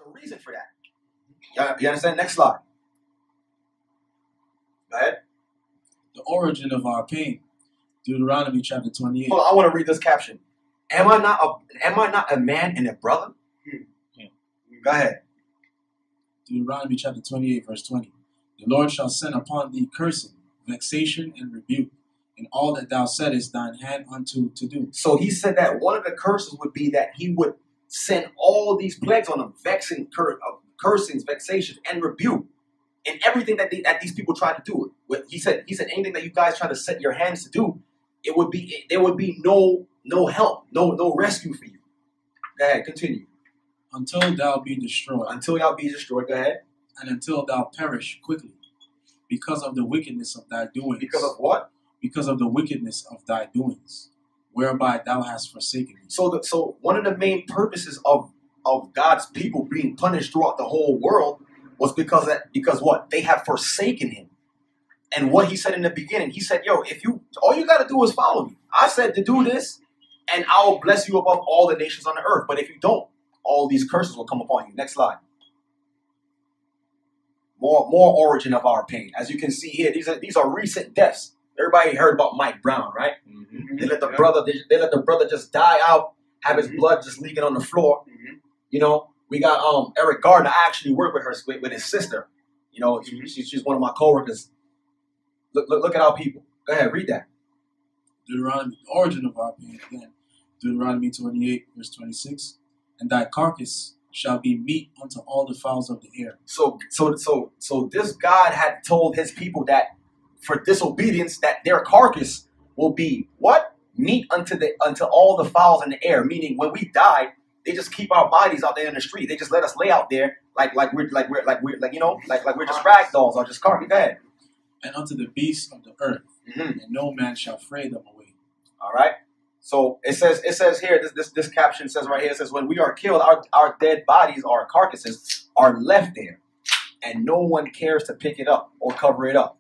a reason for that. You understand? Next slide. Go ahead. The origin of our pain. Deuteronomy chapter 28. Hold on, I want to read this caption. Am I not a man and a brother? Go ahead. Deuteronomy chapter 28, verse 20. The Lord shall send upon thee cursing, vexation, and rebuke, in all that thou settest thine hand unto to do. So he said that one of the curses would be that he would send all these plagues on them, cursings, vexations, and rebuke, and everything that these people try to do. He said anything that you guys try to set your hands to do, there would be no help, no rescue for you. Go ahead, continue. Until thou be destroyed. Until thou be destroyed. Go ahead. And until thou perish quickly, because of the wickedness of thy doings. Because of what? Because of the wickedness of thy doings, whereby thou hast forsaken me. So one of the main purposes of God's people being punished throughout the whole world was because what? They have forsaken him. And what he said in the beginning, he said, yo, all you got to do is follow me. I said to do this, and I'll bless you above all the nations on the earth. But if you don't, all these curses will come upon you. Next slide. More origin of our pain. As you can see here, these are recent deaths. Everybody heard about Mike Brown, right? Mm-hmm. They let the brother just die out, have his blood just leaking on the floor. Mm-hmm. You know, we got Eric Gardner. I actually work with her with his sister. You know, she's one of my coworkers. Look at our people. Go ahead, read that. Deuteronomy, the origin of our pain again. Deuteronomy 28, verse 26. And thy carcass shall be meat unto all the fowls of the air. So this God had told his people that for disobedience, that their carcass will be what? Meat unto all the fowls in the air. Meaning, when we die, they just keep our bodies out there in the street. They just let us lay out there like we're just rag dolls or just carcass. Go ahead. And unto the beasts of the earth, and no man shall fray them away. All right. So it says here, this caption says right here, it says, when we are killed, our dead bodies, our carcasses are left there, and no one cares to pick it up or cover it up.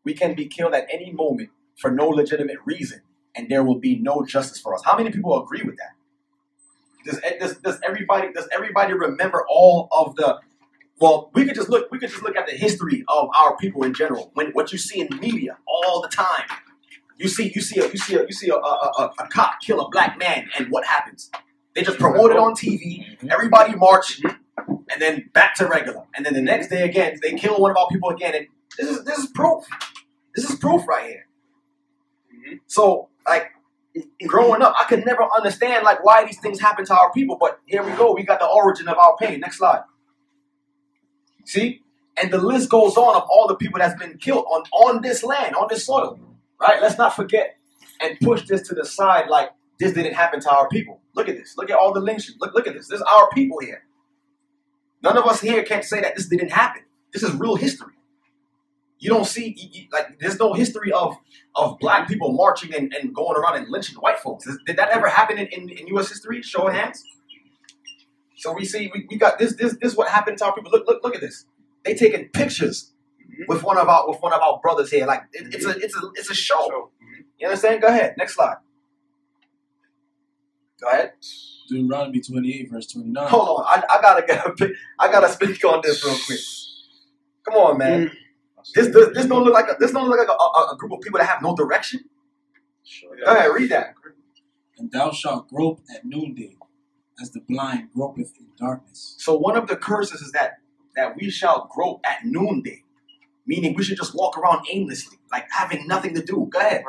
We can be killed at any moment for no legitimate reason, and there will be no justice for us. How many people agree with that? Does everybody remember all of the? Well, we could just look at the history of our people in general. What you see in the media all the time. You see a cop kill a black man, and what happens? They just promote it on TV. Everybody march, and then back to regular. And then the next day again, they kill one of our people again. And this is proof. This is proof right here. So, like, growing up, I could never understand like why these things happen to our people. But here we go. We got the origin of our pain. Next slide. See, and the list goes on of all the people that's been killed on this land, on this soil. Right? Let's not forget and push this to the side like this didn't happen to our people. Look at this. Look at all the lynchings. Look at this. This is our people here. None of us here can say that this didn't happen. This is real history. You don't see, there's no history of black people marching and going around and lynching white folks. Did that ever happen in U.S. history? Show of hands. So we see, we got this is what happened to our people. Look at this. They taking pictures with one of our brothers here. Like it's a show. You understand? Go ahead. Next slide. Go ahead. Deuteronomy 28, verse 29. Hold on. I gotta speak on this real quick. Come on, man. This don't look like a group of people that have no direction. Sure. Go ahead, read that. And thou shalt grope at noonday, as the blind gropeth in darkness. So one of the curses is that we shall grope at noonday, meaning we should just walk around aimlessly, like having nothing to do. Go ahead.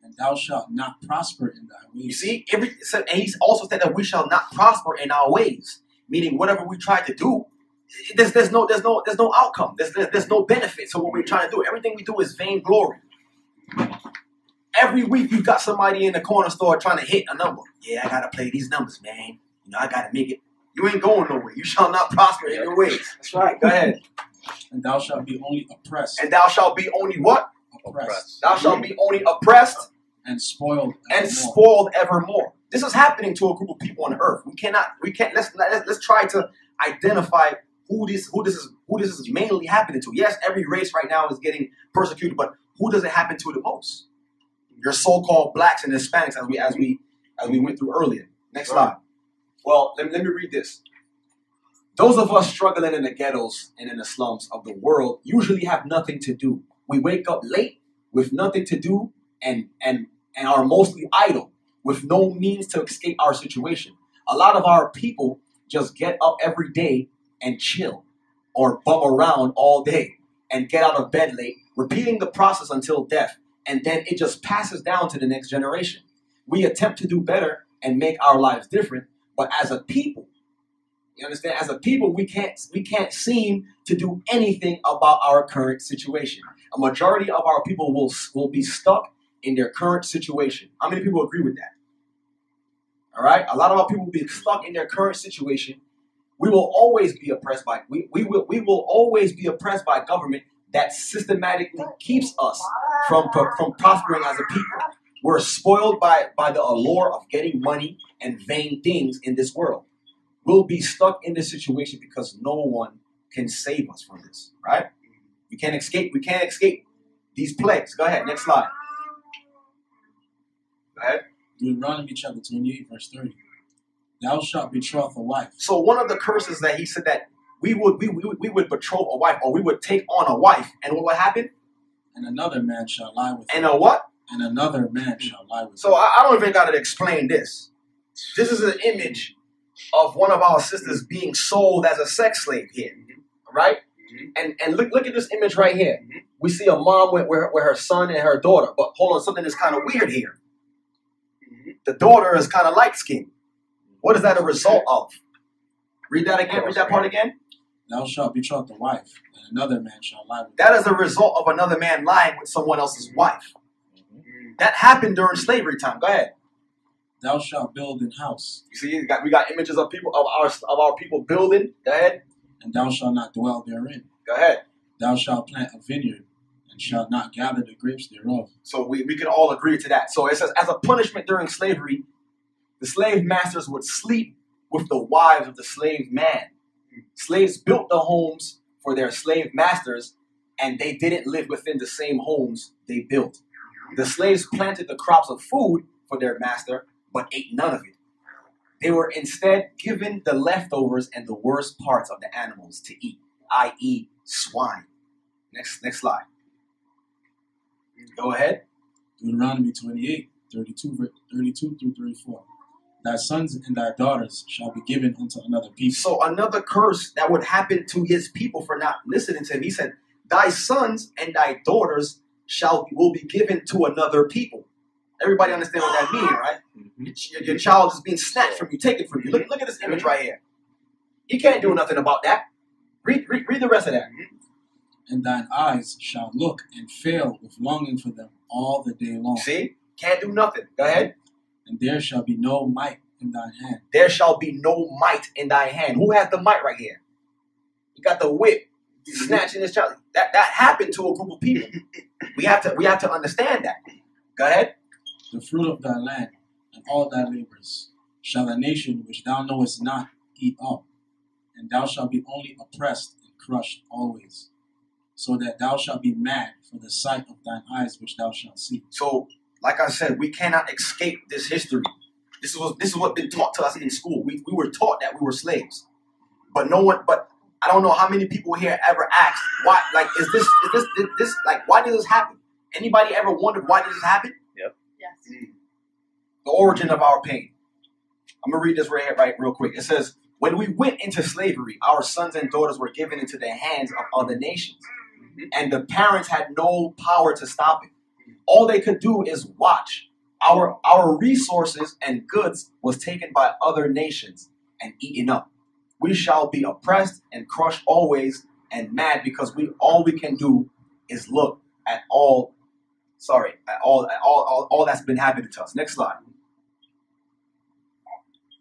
And thou shalt not prosper in thy ways. You see, and he's also said that we shall not prosper in our ways, meaning whatever we try to do, there's no outcome. There's no benefit to what we're trying to do. Everything we do is vainglory. Every week you got somebody in the corner store trying to hit a number. Yeah, I gotta play these numbers, man. You know, I gotta make it. You ain't going nowhere. You shall not prosper in your ways. That's right. Go ahead. And thou shalt be only oppressed. And thou shalt be only what? Oppressed. Thou shalt be only oppressed and spoiled evermore. This is happening to a group of people on the earth. We can't. Let's try to identify who this is mainly happening to. Yes, every race right now is getting persecuted, but who does it happen to the most? Your so-called blacks and Hispanics, as we went through earlier. Next slide. Well, let me read this. Those of us struggling in the ghettos and in the slums of the world usually have nothing to do. We wake up late with nothing to do and are mostly idle with no means to escape our situation. A lot of our people just get up every day and chill or bum around all day and get out of bed late, repeating the process until death, and then it just passes down to the next generation. We attempt to do better and make our lives different, but as a people, you understand? As a people, we can't seem to do anything about our current situation. A majority of our people will be stuck in their current situation. How many people agree with that? All right? A lot of our people will be stuck in their current situation. We will always be oppressed by we will always be oppressed by government that systematically keeps us from prospering as a people. We're spoiled by the allure of getting money and vain things in this world. We'll be stuck in this situation because no one can save us from this, right? We can't escape. We can't escape these plagues. Go ahead. Next slide. Go ahead. Deuteronomy chapter 28, verse 30. Thou shalt betroth a wife. So one of the curses that he said that we would betroth a wife, or we would take on a wife, and what would happen? And another man shall lie with her. And a what? And another man shall lie with her. So I don't even got to explain this. This is an image of one of our sisters being sold as a sex slave here, right? And look at this image right here. We see a mom with her son and her daughter, but hold on, something is kind of weird here. The daughter is kind of light-skinned. What is that a result of? Read that again. Read that part again. Thou shalt betroth a wife, and another man shall lie with her. That is a result of another man lying with someone else's wife. That happened during slavery time. Go ahead. Thou shalt build an house. You see, we got images of people of our people building. Go ahead. And thou shalt not dwell therein. Go ahead. Thou shalt plant a vineyard, and shalt not gather the grapes thereof. So we can all agree to that. So it says, as a punishment during slavery, the slave masters would sleep with the wives of the slave man. Slaves built the homes for their slave masters, and they didn't live within the same homes they built. The slaves planted the crops of food for their master, but ate none of it. They were instead given the leftovers and the worst parts of the animals to eat, i.e. swine. Next slide. Go ahead. Deuteronomy 28, 32 through 34. Thy sons and thy daughters shall be given unto another people. So another curse that would happen to his people for not listening to him. He said, thy sons and thy daughters will be given to another people. Everybody understand what that means, right? Your child is being snatched from you, taken from you. Look at this image right here. He can't do nothing about that. Read the rest of that. And thine eyes shall look and fail with longing for them all the day long. See? Can't do nothing. Go ahead. And there shall be no might in thine hand. There shall be no might in thy hand. Who has the might right here? You got the whip. Snatching this child. That happened to a group of people. We have to understand that. Go ahead. The fruit of thy land and all thy labors shall a nation which thou knowest not eat up, and thou shalt be only oppressed and crushed always, so that thou shalt be mad for the sight of thine eyes which thou shalt see. So, like I said, we cannot escape this history. This is what been taught to us in school. We were taught that we were slaves, but no one. But I don't know how many people here ever asked why. Like, is this like why did this happen? Anybody ever wondered why did this happen? Yep. Yes. The origin of our pain. I'm gonna read this right real quick. It says, when we went into slavery, our sons and daughters were given into the hands of other nations, and the parents had no power to stop it. All they could do is watch. Our resources and goods was taken by other nations and eaten up. We shall be oppressed and crushed always and mad because all we can do is look at all that's been happening to us. Next slide.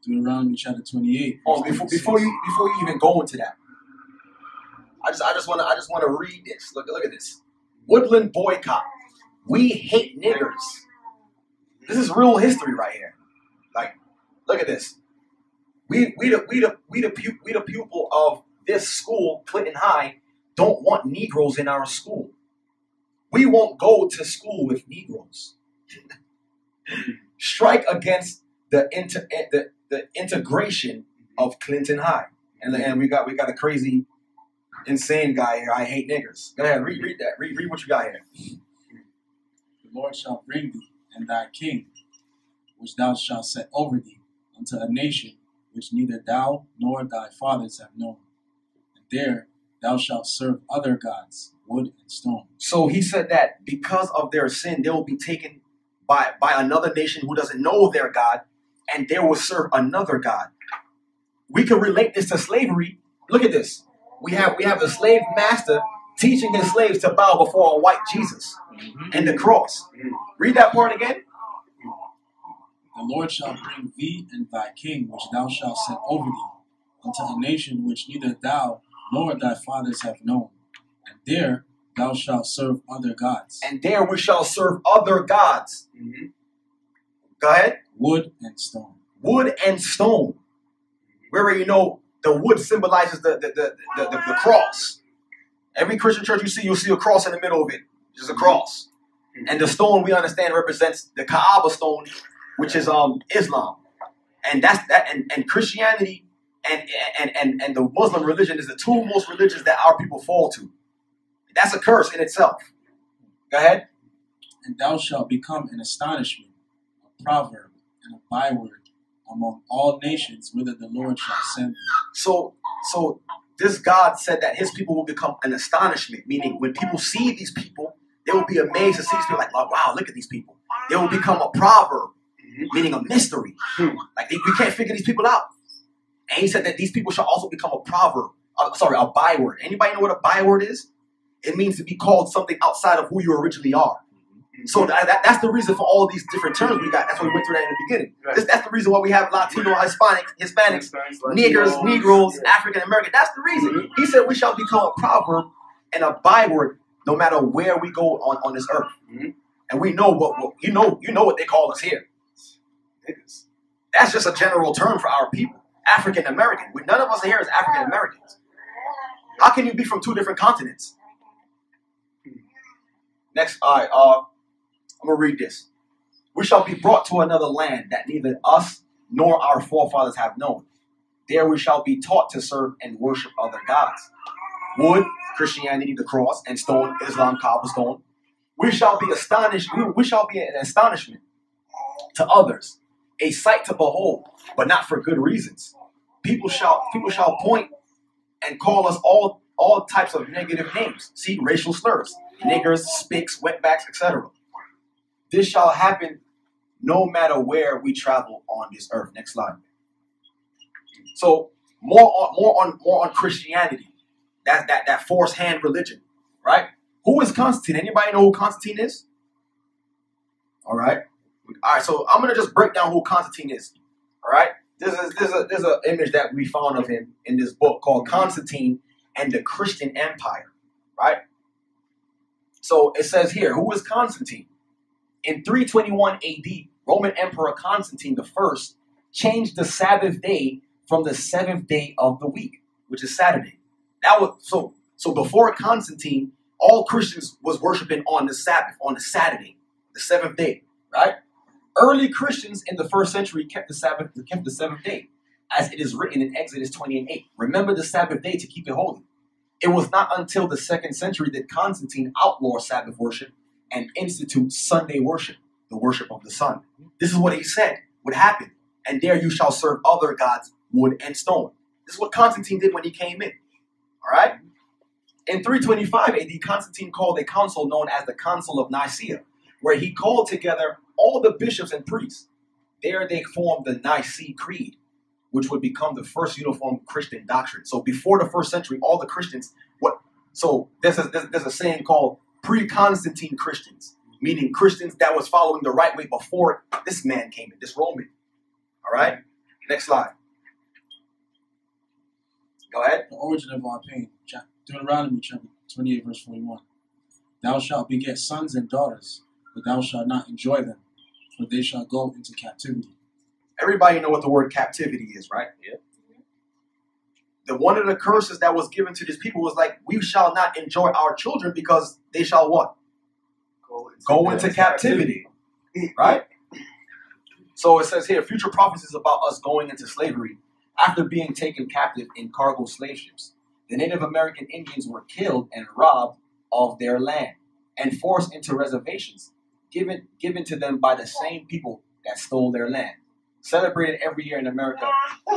Deuteronomy chapter 28. Oh, before you even go into that, I just want to read this. Look at this. Woodland boycott. We hate niggers. This is real history right here. Like, look at this. We the pupil of this school, Clinton High, don't want Negroes in our school. We won't go to school with Negroes. Strike against the integration of Clinton High. And we got a crazy, insane guy here. I hate niggers. Go ahead, read that. Read what you got here. The Lord shall bring thee and thy king, which thou shalt set over thee, unto a nation which neither thou nor thy fathers have known. And there thou shalt serve other gods, wood and stone. So he said that because of their sin, they will be taken by another nation who doesn't know their God, and they will serve another God. We can relate this to slavery. Look at this. We have the slave master teaching his slaves to bow before a white Jesus and the cross. Read that part again. The Lord shall bring thee and thy king, which thou shalt set over thee, unto a nation which neither thou nor thy fathers have known. And there thou shalt serve other gods. And there we shall serve other gods. Go ahead. Wood and stone. Wood and stone. Where you know the wood symbolizes the cross. Every Christian church you'll see a cross in the middle of it. Just a cross. And the stone we understand represents the Kaaba stone, which is Islam. And and Christianity and the Muslim religion is the two most religions that our people fall to. That's a curse in itself. Go ahead. And thou shalt become an astonishment, a proverb, and a byword among all nations whither the Lord shall send thee. So this God said that his people will become an astonishment, meaning when people see these people, they will be amazed to see these people like, oh, wow, look at these people. They will become a proverb, meaning a mystery. Like we can't figure these people out. And he said that these people shall also become a proverb. A byword. Anybody know what a byword is? It means to be called something outside of who you originally are. So that's the reason for all these different terms we got. That's why we went through that in the beginning. That's the reason why we have Latino, Hispanics, niggers, Negroes, African American. That's the reason. He said we shall become a proverb and a byword no matter where we go on this earth. And we know what you know what they call us here. That's just a general term for our people. African American. None of us here is African Americans. How can you be from two different continents? Next, all right, I'm going to read this. We shall be brought to another land that neither us nor our forefathers have known. There we shall be taught to serve and worship other gods. Wood, Christianity, the cross, and stone, Islam, Kaaba stone. We shall be astonished. We shall be an astonishment to others, a sight to behold, but not for good reasons. People shall point and call us all types of negative names. See, racial slurs, niggers, spics, wetbacks, etc. This shall happen no matter where we travel on this earth. Next slide. So more on Christianity, that forced hand religion, right? Who is Constantine? Anybody know who Constantine is? All right. So I'm gonna just break down who Constantine is. All right. There's an image that we found of him in this book called Constantine and the Christian Empire, right? So it says here, who is Constantine? In 321 AD, Roman Emperor Constantine I changed the Sabbath day from the seventh day of the week, which is Saturday. That was so before Constantine, all Christians was worshiping on the Sabbath, on the Saturday, the seventh day, right? Early Christians in the first century kept the seventh day, as it is written in Exodus 20:8. Remember the Sabbath day to keep it holy. It was not until the second century that Constantine outlawed Sabbath worship and institute Sunday worship, the worship of the sun. This is what he said would happen. And there you shall serve other gods, wood and stone. This is what Constantine did when he came in. All right? In 325 AD, Constantine called a council known as the Council of Nicaea, where he called together all the bishops and priests. There they formed the Nicene Creed, which would become the first uniform Christian doctrine. So before the first century, all the Christians, there's a saying called pre-Constantine Christians, meaning Christians that was following the right way before this man came in, this Roman. All right? Next slide. Go ahead. The origin of our pain. Deuteronomy chapter 28, verse 41. Thou shalt beget sons and daughters, but thou shalt not enjoy them, for they shall go into captivity. Everybody know what the word captivity is, right? Yeah. One of the curses that was given to these people was like, we shall not enjoy our children because they shall what? Go into captivity. Right? So it says here, future prophecies about us going into slavery After being taken captive in cargo slave ships, the Native American Indians were killed and robbed of their land and forced into reservations given to them by the same people that stole their land. Celebrated every year in America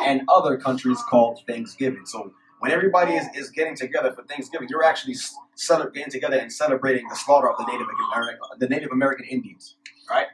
and other countries called Thanksgiving. So when everybody is getting together for Thanksgiving, you're actually getting together and celebrating the slaughter of the Native American Indians, right?